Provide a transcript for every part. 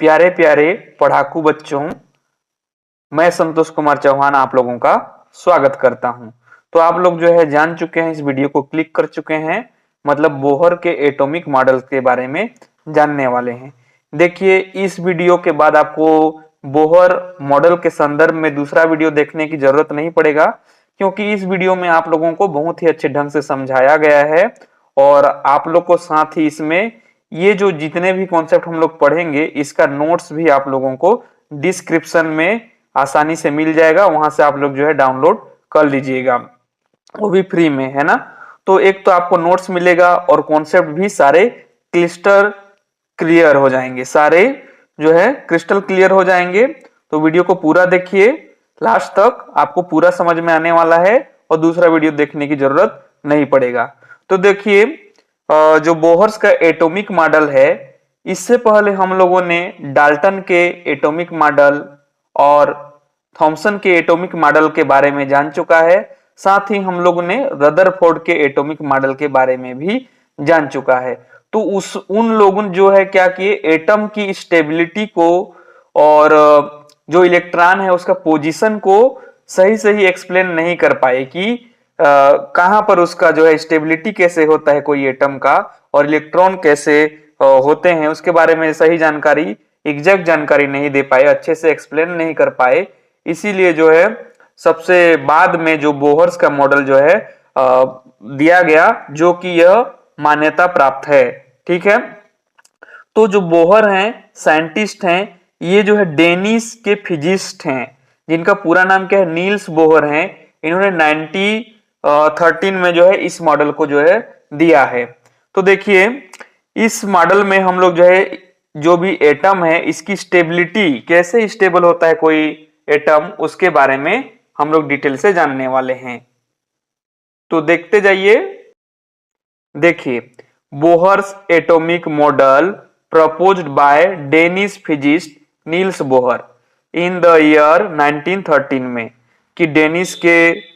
प्यारे प्यारे पढ़ाकू बच्चों, मैं संतोष कुमार चौहान आप लोगों का स्वागत करता हूं। तो आप लोग जो है जान चुके हैं, इस वीडियो को क्लिक कर चुके हैं, मतलब बोहर के एटॉमिक मॉडल के बारे में जानने वाले हैं। देखिए, इस वीडियो के बाद आपको बोहर मॉडल के संदर्भ में दूसरा वीडियो देखने की जरूरत नहीं पड़ेगा, क्योंकि इस वीडियो में आप लोगों को बहुत ही अच्छे ढंग से समझाया गया है और आप लोग को साथ ही इसमें ये जो जितने भी कॉन्सेप्ट हम लोग पढ़ेंगे, इसका नोट्स भी आप लोगों को डिस्क्रिप्शन में आसानी से मिल जाएगा। वहां से आप लोग जो है डाउनलोड कर लीजिएगा, वो भी फ्री में, है ना। तो एक तो आपको नोट्स मिलेगा और कॉन्सेप्ट भी सारे क्लिस्टर क्लियर हो जाएंगे, सारे जो है क्रिस्टल क्लियर हो जाएंगे। तो वीडियो को पूरा देखिए, लास्ट तक आपको पूरा समझ में आने वाला है और दूसरा वीडियो देखने की जरूरत नहीं पड़ेगा। तो देखिए, जो बोहर्स का एटॉमिक मॉडल है, इससे पहले हम लोगों ने डाल्टन के एटॉमिक मॉडल और थॉमसन के एटॉमिक मॉडल के बारे में जान चुका है। साथ ही हम लोगों ने रदरफोर्ड के एटॉमिक मॉडल के बारे में भी जान चुका है। तो उन लोगों जो है क्या किए, एटम की स्टेबिलिटी को और जो इलेक्ट्रॉन है उसका पोजीशन को सही सही एक्सप्लेन नहीं कर पाए कि कहां पर उसका जो है स्टेबिलिटी कैसे होता है कोई एटम का, और इलेक्ट्रॉन कैसे होते हैं, उसके बारे में सही जानकारी, एग्जैक्ट जानकारी नहीं दे पाए, अच्छे से एक्सप्लेन नहीं कर पाए। इसीलिए जो है सबसे बाद में जो बोहर्स का मॉडल जो है दिया गया, जो कि यह मान्यता प्राप्त है। ठीक है। तो जो बोहर हैं, साइंटिस्ट हैं, ये जो है डेनिस के फिजिस्ट हैं, जिनका पूरा नाम क्या है, नील्स बोहर हैं। इन्होंने 1913 में जो है इस मॉडल को जो है दिया है। तो देखिए, इस मॉडल में हम लोग जो है जो भी एटम है, इसकी स्टेबिलिटी, कैसे स्टेबल होता है कोई एटम, उसके बारे में हम लोग डिटेल से जानने वाले हैं। तो देखते जाइए। देखिए, Bohr's atomic model proposed by Danish physicist Niels Bohr in the year 1913 में, कि डेनिस के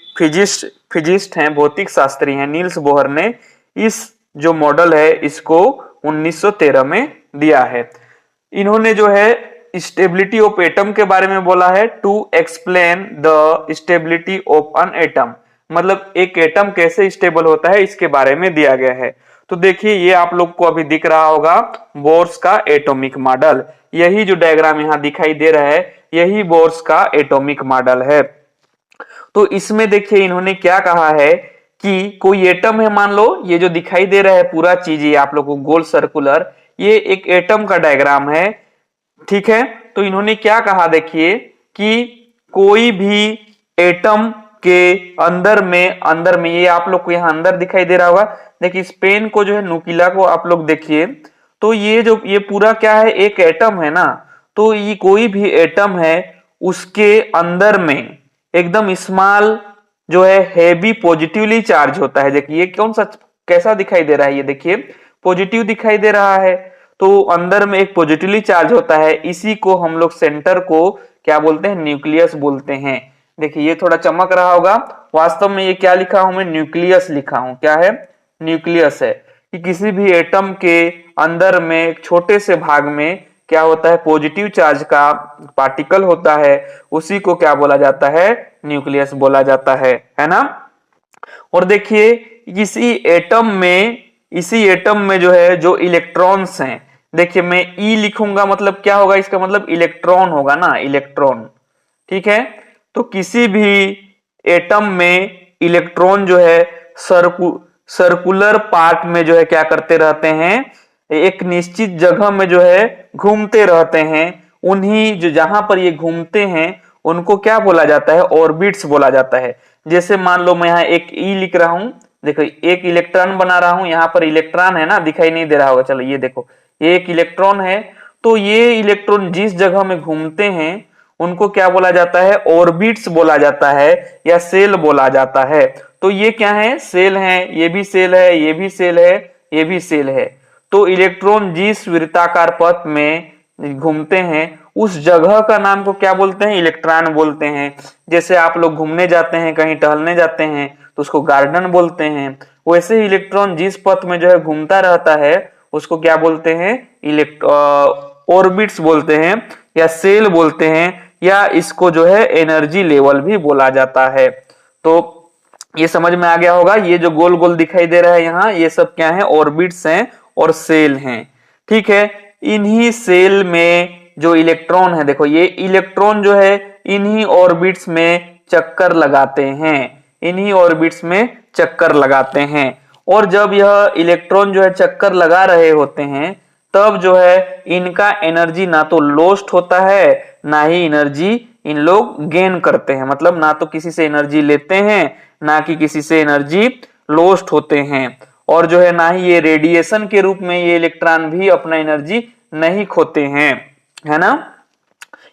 फिजिस्ट हैं, भौतिक शास्त्री हैं, नील्स बोहर ने इस जो मॉडल है इसको 1913 में दिया है। इन्होंने जो है स्टेबिलिटी ऑफ एटम के बारे में बोला है, to explain the stability of an atom, मतलब एक एटम कैसे स्टेबल होता है इसके बारे में दिया गया है। तो देखिए, ये आप लोग को अभी दिख रहा होगा बोर्स का एटॉमिक मॉडल, यही जो डायग्राम यहाँ दिखाई दे रहा है, यही बोर्स का एटॉमिक मॉडल है। तो इसमें देखिए इन्होंने क्या कहा है कि कोई एटम है, मान लो ये जो दिखाई दे रहा है पूरा चीज, ये आप लोग को गोल सर्कुलर, ये एक एटम का डायग्राम है। ठीक है। तो इन्होंने क्या कहा, देखिए कि कोई भी एटम के अंदर में ये आप लोग को यहाँ अंदर दिखाई दे रहा होगा। देखिए, इस पेन को जो है, नुकीला को आप लोग देखिए, तो ये पूरा क्या है, एक एटम है ना। तो ये कोई भी एटम है, उसके अंदर में एकदम स्मॉल जो है हैवी पॉजिटिवली चार्ज होता है। देखिए ये कौन सा, कैसा दिखाई दे रहा है, ये देखिए पॉजिटिव दिखाई दे रहा है। तो अंदर में एक पॉजिटिवली चार्ज होता है, इसी को हम लोग सेंटर को क्या बोलते हैं, न्यूक्लियस बोलते हैं। देखिए ये थोड़ा चमक रहा होगा, वास्तव में ये क्या लिखा हूं मैं, न्यूक्लियस लिखा हूं। क्या है, न्यूक्लियस है। कि किसी भी एटम के अंदर में एक छोटे से भाग में क्या होता है, पॉजिटिव चार्ज का पार्टिकल होता है, उसी को क्या बोला जाता है, न्यूक्लियस बोला जाता है ना। और देखिए इसी एटम में जो है जो इलेक्ट्रॉन्स हैं, देखिए मैं ई लिखूंगा, मतलब क्या होगा, इसका मतलब इलेक्ट्रॉन होगा ना, इलेक्ट्रॉन। ठीक है। तो किसी भी एटम में इलेक्ट्रॉन जो है सर्कुलर पार्ट में जो है क्या करते रहते हैं, एक निश्चित जगह में जो है घूमते रहते हैं। उन्हीं जो जहां पर ये घूमते हैं उनको क्या बोला जाता है, ऑर्बिट्स बोला जाता है। जैसे मान लो मैं यहाँ एक ई लिख रहा हूं, देखो एक इलेक्ट्रॉन बना रहा हूं, यहाँ पर इलेक्ट्रॉन है ना, दिखाई नहीं दे रहा होगा, चलो ये देखो, ये एक इलेक्ट्रॉन है। तो ये इलेक्ट्रॉन जिस जगह में घूमते हैं उनको क्या बोला जाता है, ऑर्बिट्स बोला जाता है या सेल बोला जाता है। तो ये क्या है, सेल है, ये भी सेल है, ये भी सेल है, ये भी सेल है। तो इलेक्ट्रॉन जिस वृत्ताकार पथ में घूमते हैं उस जगह का नाम को क्या बोलते हैं, इलेक्ट्रॉन बोलते हैं। जैसे आप लोग घूमने जाते हैं, कहीं टहलने जाते हैं तो उसको गार्डन बोलते हैं। वैसे ही इलेक्ट्रॉन जिस पथ में जो है घूमता रहता है उसको क्या बोलते हैं, ऑर्बिट्स बोलते हैं या सेल बोलते हैं या इसको जो है एनर्जी लेवल भी बोला जाता है। तो ये समझ में आ गया होगा, ये जो गोल गोल दिखाई दे रहा है यहाँ, ये सब क्या है, ऑर्बिट्स हैं और सेल हैं। ठीक है, इन्हीं सेल में जो इलेक्ट्रॉन है, देखो ये इलेक्ट्रॉन जो है इन्हीं ऑर्बिट्स में चक्कर लगाते हैं, इन्हीं ऑर्बिट्स में चक्कर लगाते हैं। और जब यह इलेक्ट्रॉन जो है चक्कर लगा रहे होते हैं तब जो है इनका एनर्जी ना तो लॉस्ट होता है ना ही एनर्जी इन लोग गेन करते हैं, मतलब ना तो किसी से एनर्जी लेते हैं ना कि किसी से एनर्जी लॉस्ट होते हैं। और जो है ना ही ये रेडिएशन के रूप में ये इलेक्ट्रॉन भी अपना एनर्जी नहीं खोते हैं, है ना।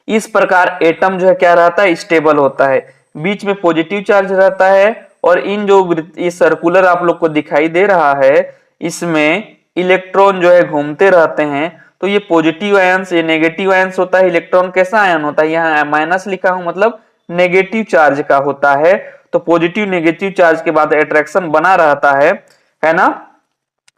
इस प्रकार एटम जो है क्या रहता है, स्टेबल होता है, बीच में पॉजिटिव चार्ज रहता है। और इन जो ये सर्कुलर आप लोग को दिखाई दे रहा है इसमें इलेक्ट्रॉन जो है घूमते रहते हैं। तो ये पॉजिटिव आयंस, ये नेगेटिव आयंस होता है। इलेक्ट्रॉन कैसा आयन होता है, यहाँ माइनस लिखा हूं मतलब नेगेटिव चार्ज का होता है। तो पॉजिटिव नेगेटिव चार्ज के बाद अट्रैक्शन बना रहता है ना।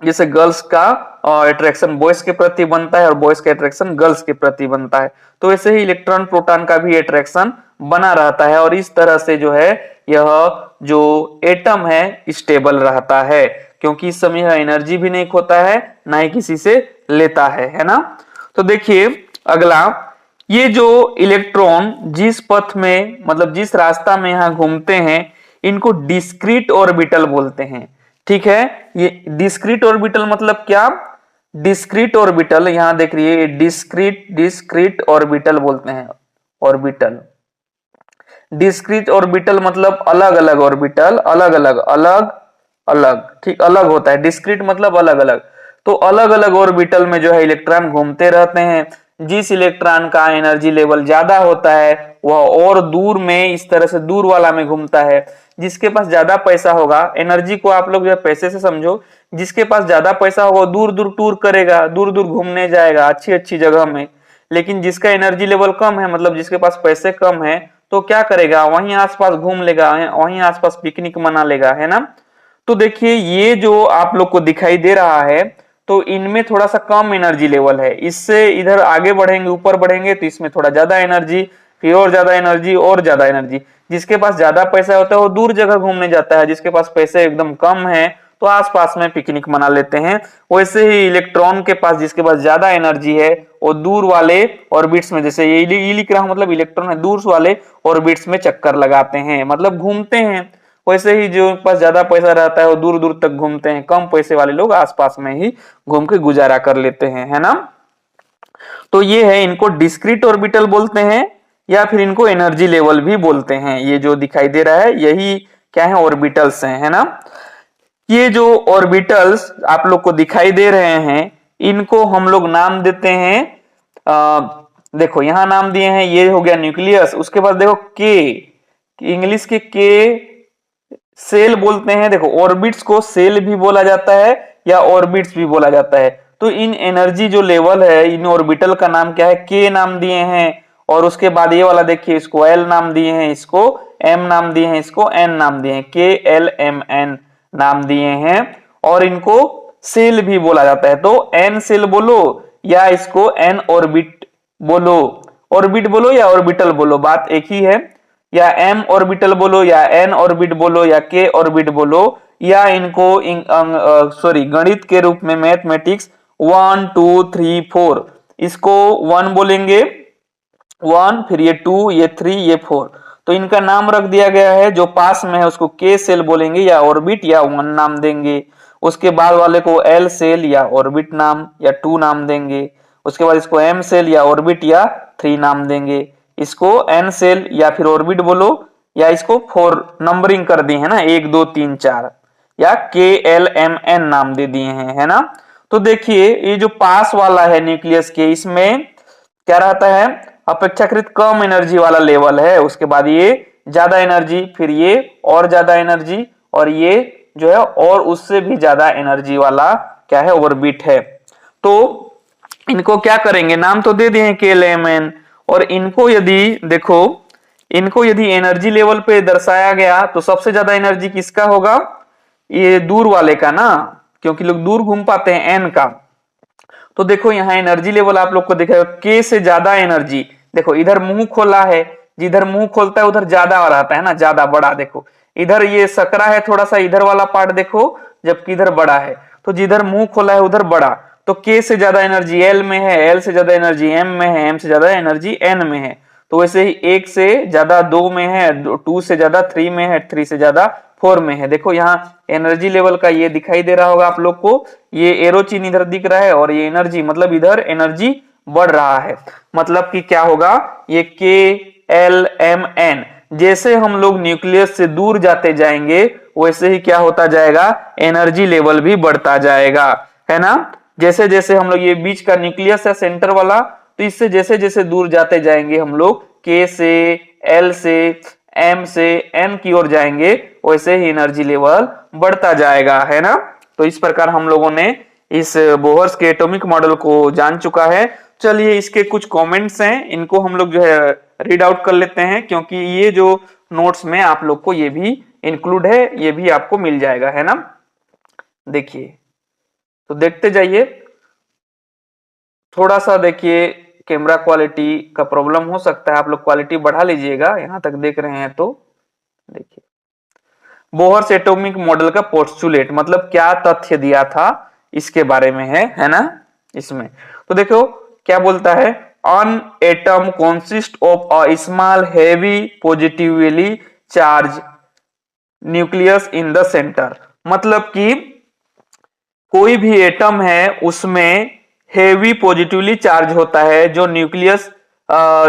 जैसे गर्ल्स का अट्रैक्शन बॉयज के प्रति बनता है और बॉयज का अट्रैक्शन गर्ल्स के प्रति बनता है, तो वैसे ही इलेक्ट्रॉन प्रोटॉन का भी अट्रैक्शन बना रहता है। और इस तरह से जो है यह जो एटम है स्टेबल रहता है, क्योंकि इस समय यह एनर्जी भी नहीं खोता है ना ही किसी से लेता है ना। तो देखिए अगला, ये जो इलेक्ट्रॉन जिस पथ में मतलब जिस रास्ता में यहाँ घूमते हैं इनको डिस्क्रीट ऑर्बिटल बोलते हैं। ठीक है, ये डिस्क्रीट ऑर्बिटल मतलब क्या, डिस्क्रीट ऑर्बिटल यहां देख रही है, डिस्क्रीट ऑर्बिटल बोलते हैं, ऑर्बिटल। डिस्क्रीट ऑर्बिटल मतलब अलग अलग ऑर्बिटल, अलग अलग अलग अलग, ठीक, अलग होता है। डिस्क्रीट मतलब अलग अलग, तो अलग अलग ऑर्बिटल में जो है इलेक्ट्रॉन घूमते रहते हैं। जिस इलेक्ट्रॉन का एनर्जी लेवल ज्यादा होता है वह और दूर में, इस तरह से दूर वाला में घूमता है। जिसके पास ज्यादा पैसा होगा, एनर्जी को आप लोग जो है पैसे से समझो, जिसके पास ज्यादा पैसा होगा दूर दूर टूर करेगा, दूर दूर घूमने जाएगा अच्छी अच्छी जगह में। लेकिन जिसका एनर्जी लेवल कम है, मतलब जिसके पास पैसे कम है, तो क्या करेगा, वहीं आसपास घूम लेगा, वहीं आसपास पिकनिक मना लेगा, है ना। तो देखिए ये जो आप लोग को दिखाई दे रहा है, तो इनमें थोड़ा सा कम एनर्जी लेवल है। इससे इधर आगे बढ़ेंगे, ऊपर बढ़ेंगे तो इसमें थोड़ा ज्यादा एनर्जी, फिर और ज्यादा एनर्जी और ज्यादा एनर्जी। जिसके पास ज्यादा पैसा होता है वो दूर जगह घूमने जाता है, जिसके पास पैसे एकदम कम है तो आसपास में पिकनिक मना लेते हैं। वैसे ही इलेक्ट्रॉन के पास, जिसके पास ज्यादा एनर्जी है, वो दूर वाले ऑर्बिट्स में, जैसे ये लिख रहा हूं मतलब इलेक्ट्रॉन है, दूर वाले ऑर्बिट्स में चक्कर लगाते हैं, मतलब घूमते हैं। वैसे ही जो पास ज्यादा पैसा रहता है वो दूर दूर तक घूमते हैं, कम पैसे वाले लोग आसपास में ही घूम के गुजारा कर लेते हैं, है ना। तो ये है, इनको डिस्क्रीट ऑर्बिटल बोलते हैं या फिर इनको एनर्जी लेवल भी बोलते हैं। ये जो दिखाई दे रहा है यही क्या है, ऑर्बिटल्स हैं, है ना। ये जो ऑर्बिटल्स आप लोग को दिखाई दे रहे हैं इनको हम लोग नाम देते हैं, देखो यहां नाम दिए हैं, ये हो गया न्यूक्लियस। उसके बाद देखो के, इंग्लिश के सेल बोलते हैं। देखो ऑर्बिट्स को सेल भी बोला जाता है या ऑर्बिट्स भी बोला जाता है। तो इन एनर्जी जो लेवल है, इन ऑर्बिटल का नाम क्या है, के नाम दिए हैं। और उसके बाद ये वाला देखिए, इसको एल नाम दिए हैं, इसको एम नाम दिए हैं, इसको एन नाम दिए हैं, के एल एम एन नाम दिए हैं। और इनको सेल भी बोला जाता है। तो एन सेल बोलो या इसको एन ऑर्बिट बोलो, ऑर्बिट बोलो या ऑर्बिटल बोलो, बात एक ही है। या एम ऑर्बिटल बोलो या एन ऑर्बिट बोलो या के ऑर्बिट बोलो, या इनको गणित के रूप में मैथमेटिक्स 1 2 3 4, इसको 1 बोलेंगे, 1, फिर ये 2, ये 3, ये 4। तो इनका नाम रख दिया गया है, जो पास में है उसको के सेल बोलेंगे या ऑर्बिट या 1 नाम देंगे। उसके बाद वाले को एल सेल या ऑर्बिट नाम या 2 नाम देंगे। उसके बाद इसको एम सेल या ऑर्बिट या 3 नाम देंगे। इसको एन सेल या फिर ऑर्बिट बोलो, या इसको 4 नंबरिंग कर दी है ना, 1 2 3 4, या के एल एम एन नाम दे दिए हैं, है ना। तो देखिए ये जो पास वाला है न्यूक्लियस के, इसमें क्या रहता है, अपेक्षाकृत कम एनर्जी वाला लेवल है। उसके बाद ये ज्यादा एनर्जी, फिर ये और ज्यादा एनर्जी, और ये जो है और उससे भी ज्यादा एनर्जी वाला क्या है, ऑर्बिट है। तो इनको क्या करेंगे, नाम तो दे दिए हैं के एल एम एन। और इनको यदि देखो, इनको यदि एनर्जी लेवल पे दर्शाया गया तो सबसे ज्यादा एनर्जी किसका होगा, ये दूर वाले का ना, क्योंकि लोग दूर घूम पाते हैं, एन का। तो देखो यहाँ एनर्जी लेवल आप लोग को दिखेगा के से ज्यादा एनर्जी। देखो इधर मुंह खोला है, जिधर मुंह खोलता है उधर ज्यादा रहता है ना, ज्यादा बड़ा। देखो इधर ये सकरा है थोड़ा सा, इधर वाला पार्ट देखो, जबकि इधर बड़ा है। तो जिधर मुंह खोला है उधर बड़ा, तो के से ज्यादा एनर्जी एल में है, एल से ज्यादा एनर्जी एम में है, एम से ज्यादा एनर्जी एन में है। तो वैसे ही एक से ज्यादा दो में है, टू से ज्यादा थ्री में है, थ्री से ज्यादा फोर में है। देखो यहाँ एनर्जी लेवल का ये दिखाई दे रहा होगा आप लोग को, ये एरो चिन्ह इधर दिख रहा है, और ये एनर्जी मतलब इधर एनर्जी बढ़ रहा है। मतलब कि क्या होगा, ये के एल एम एन, जैसे हम लोग न्यूक्लियस से दूर जाते जाएंगे वैसे ही क्या होता जाएगा, एनर्जी लेवल भी बढ़ता जाएगा, है ना। जैसे जैसे हम लोग, ये बीच का न्यूक्लियस है सेंटर वाला, तो इससे जैसे जैसे दूर जाते जाएंगे हम लोग के से, एल से, एम से एन की ओर जाएंगे, वैसे ही एनर्जी लेवल बढ़ता जाएगा, है ना। तो इस प्रकार हम लोगों ने इस बोहर्स के एटॉमिक मॉडल को जान चुका है। चलिए इसके कुछ कमेंट्स हैं, इनको हम लोग जो है रीड आउट कर लेते हैं, क्योंकि ये जो नोट्स में आप लोग को ये भी इंक्लूड है, ये भी आपको मिल जाएगा, है ना। देखिए, तो देखते जाइए। थोड़ा सा देखिए कैमरा क्वालिटी का प्रॉब्लम हो सकता है, आप लोग क्वालिटी बढ़ा लीजिएगा, यहां तक देख रहे हैं तो। देखिए, बोहर्स एटॉमिक मॉडल का पोस्टुलेट मतलब क्या तथ्य दिया था इसके बारे में है ना इसमें। तो देखो क्या बोलता है, an atom consists of a small heavy positively charged nucleus in the center। मतलब कि कोई भी एटम है उसमें हेवी पॉजिटिवली चार्ज होता है, जो न्यूक्लियस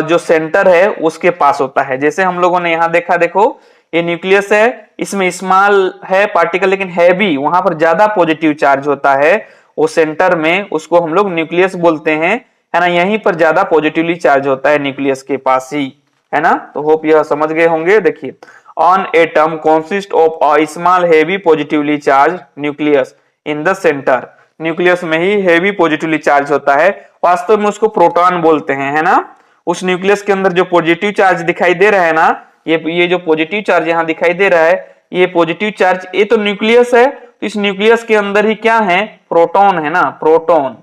जो सेंटर है उसके पास होता है। जैसे हम लोगों ने यहाँ देखा, देखो ये न्यूक्लियस है, इसमें स्मॉल है पार्टिकल लेकिन हैवी, वहां पर ज्यादा पॉजिटिव चार्ज होता है, वो सेंटर में, उसको हम लोग न्यूक्लियस बोलते हैं, है ना। यहीं पर ज्यादा पॉजिटिवली चार्ज होता है न्यूक्लियस के पास ही, है ना। तो होप यह समझ गए होंगे। देखिए, on atom consist of a small heavy positively charge nucleus in the centre. Nucleus में ही हेवी पॉजिटिवली चार्ज होता है, वास्तव में उसको प्रोटॉन बोलते हैं, है ना। उस न्यूक्लियस के अंदर जो पॉजिटिव चार्ज दिखाई दे रहा है ना, ये जो पॉजिटिव चार्ज यहाँ दिखाई दे रहा है, ये पॉजिटिव चार्ज, ये तो न्यूक्लियस है, तो इस न्यूक्लियस के अंदर ही क्या है, प्रोटॉन है ना, प्रोटॉन।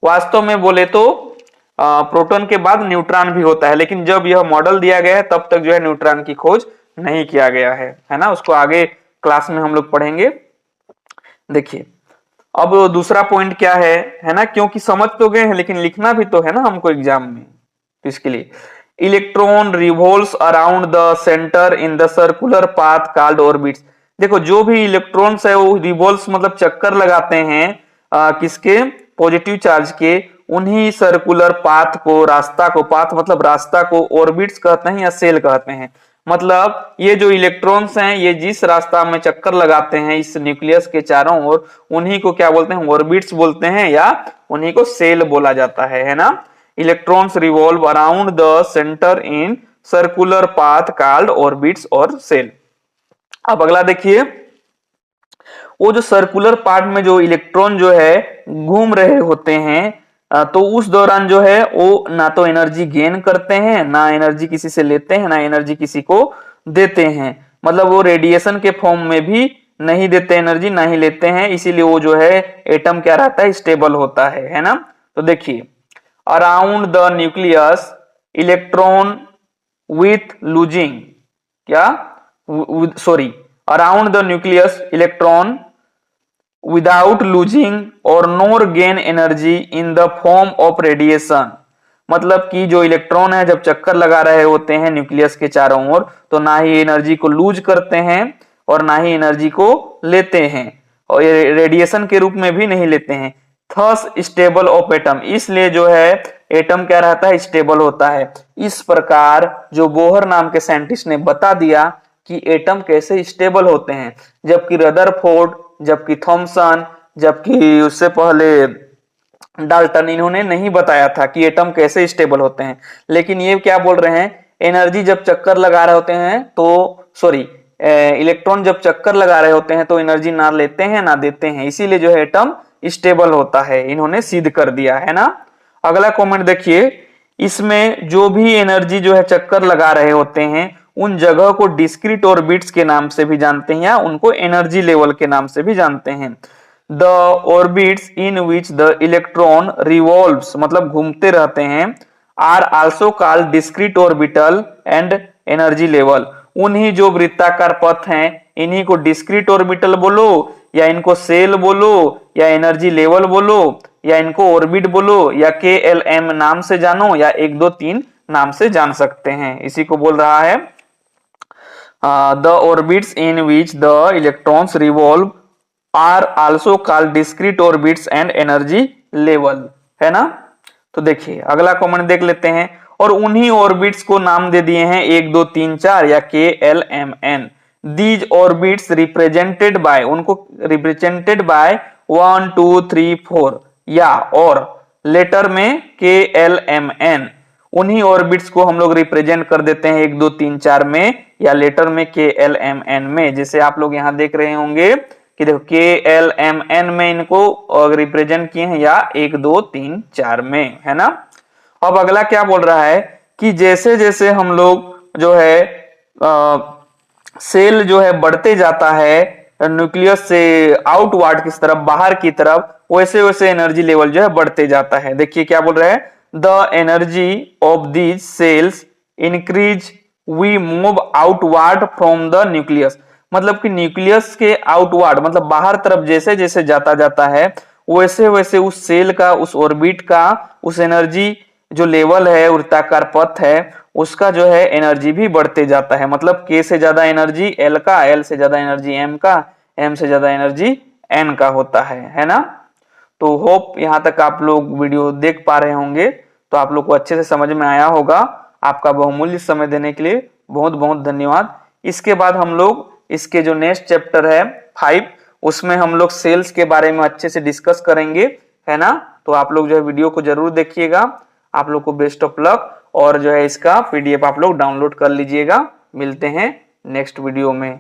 वास्तव में बोले तो प्रोटॉन के बाद न्यूट्रॉन भी होता है, लेकिन जब यह मॉडल दिया गया है तब तक जो है न्यूट्रॉन की खोज नहीं किया गया है ना। उसको आगे क्लास में हम लोग पढ़ेंगे। देखिए, अब दूसरा पॉइंट क्या है ना, क्योंकि समझ तो गए हैं लेकिन लिखना भी तो है ना हमको एग्जाम में, तो इसके लिए electron revolves around the centre in the circular path called orbits. देखो जो भी इलेक्ट्रॉन्स है वो रिवॉल्व्स मतलब चक्कर लगाते हैं किसके, पॉजिटिव चार्ज के, उन्हीं सर्कुलर पाथ को, रास्ता को, पाथ मतलब रास्ता को ऑर्बिट्स कहते हैं या सेल कहते हैं। मतलब ये जो इलेक्ट्रॉन्स हैं ये जिस रास्ता में चक्कर लगाते हैं इस न्यूक्लियस के चारों ओर, उन्हीं को क्या बोलते हैं, ऑर्बिट्स बोलते हैं, या उन्हीं को सेल बोला जाता है ना। Electrons revolve around the centre in circular path called orbits और सेल। अब अगला देखिए, वो जो सर्कुलर पार्ट में जो इलेक्ट्रॉन जो है घूम रहे होते हैं, तो उस दौरान जो है वो ना तो एनर्जी गेन करते हैं, ना एनर्जी किसी से लेते हैं, ना एनर्जी किसी को देते हैं। मतलब वो रेडिएशन के फॉर्म में भी नहीं देते एनर्जी, ना ही लेते हैं, इसीलिए वो जो है एटम क्या रहता है, स्टेबल होता है ना। तो देखिए, around the nucleus electron with losing, क्या, sorry, around the nucleus electron without losing or nor gain energy in the form of radiation। मतलब कि जो इलेक्ट्रॉन है जब चक्कर लगा रहे होते हैं न्यूक्लियस के चारों ओर, तो ना ही एनर्जी को लूज करते हैं और ना ही एनर्जी को लेते हैं, और ये रेडिएशन के रूप में भी नहीं लेते हैं। थस स्टेबल ऑफ एटम, इसलिए जो है एटम क्या रहता है, स्टेबल होता है। इस प्रकार जो बोहर नाम के साइंटिस्ट ने बता दिया कि एटम कैसे स्टेबल होते हैं, जबकि रदरफोर्ड, जबकि थॉमसन, जबकि उससे पहले डाल्टन, इन्होंने नहीं बताया था कि एटम कैसे स्टेबल होते हैं। लेकिन ये क्या बोल रहे हैं, एनर्जी जब चक्कर लगा रहे होते हैं तो, सॉरी, इलेक्ट्रॉन जब चक्कर लगा रहे होते हैं तो एनर्जी ना लेते हैं ना देते हैं, इसीलिए जो है एटम स्टेबल होता है, इन्होंने सिद्ध कर दिया है ना। अगला कमेंट देखिए, इसमें जो भी एनर्जी जो है चक्कर लगा रहे होते हैं उन जगह को डिस्क्रीट ऑर्बिट्स के नाम से भी जानते हैं, या उनको एनर्जी लेवल के नाम से भी जानते हैं। The orbits in which the electron revolves, मतलब घूमते रहते हैं, are also called discrete orbital and energy level. उन्हीं जो वृत्ताकार पथ हैं इन्हीं को डिस्क्रीट ऑर्बिटल बोलो, या इनको सेल बोलो, या एनर्जी लेवल बोलो, या इनको ऑर्बिट बोलो, या KLM नाम से जानो, या 1 2 3 नाम से जान सकते हैं। इसी को बोल रहा है the orbits in which the electrons revolve are also called discrete orbits and energy level, है ना। तो देखिए अगला कमेंट देख लेते हैं, और उन्हीं ऑर्बिट्स को नाम दे दिए हैं 1 2 3 4 या KLMN। These orbits represented by, उनको रिप्रेजेंटेड बाय 1 2 3 4 या और लेटर में KLMN। उन्हीं ऑर्बिट्स को हम लोग रिप्रेजेंट कर देते हैं 1 2 3 4 में या लेटर में KLMN में। जैसे आप लोग यहां देख रहे होंगे कि देखो KLMN में इनको रिप्रेजेंट किए हैं, या 1 2 3 4 में, है ना। अब अगला क्या बोल रहा है कि जैसे जैसे हम लोग जो है सेल जो है बढ़ते जाता है न्यूक्लियस से आउटवर्ड किस तरफ, बाहर की तरफ, वैसे वैसे एनर्जी लेवल जो है बढ़ते जाता है। देखिए क्या बोल रहा है, the energy of these cells increase we move outward from the nucleus. मतलब कि न्यूक्लियस के आउटवर्ड मतलब बाहर तरफ जैसे जैसे जाता है वैसे वैसे उस सेल का, उस ऑर्बिट का, उस एनर्जी जो लेवल है, वृत्ताकार पथ है, उसका जो है एनर्जी भी बढ़ते जाता है। मतलब K से ज्यादा एनर्जी L का, L से ज्यादा एनर्जी M का, M से ज्यादा एनर्जी N का होता है ना। तो होप यहाँ तक आप लोग वीडियो देख पा रहे होंगे, तो आप लोग को अच्छे से समझ में आया होगा। आपका बहुमूल्य समय देने के लिए बहुत बहुत धन्यवाद। इसके बाद हम लोग इसके जो नेक्स्ट चैप्टर है 5, उसमें हम लोग सेल्स के बारे में अच्छे से डिस्कस करेंगे, है ना। तो आप लोग जो है वीडियो को जरूर देखिएगा। आप लोग को बेस्ट ऑफ लक, और जो है इसका PDF आप लोग डाउनलोड कर लीजिएगा। मिलते हैं नेक्स्ट वीडियो में।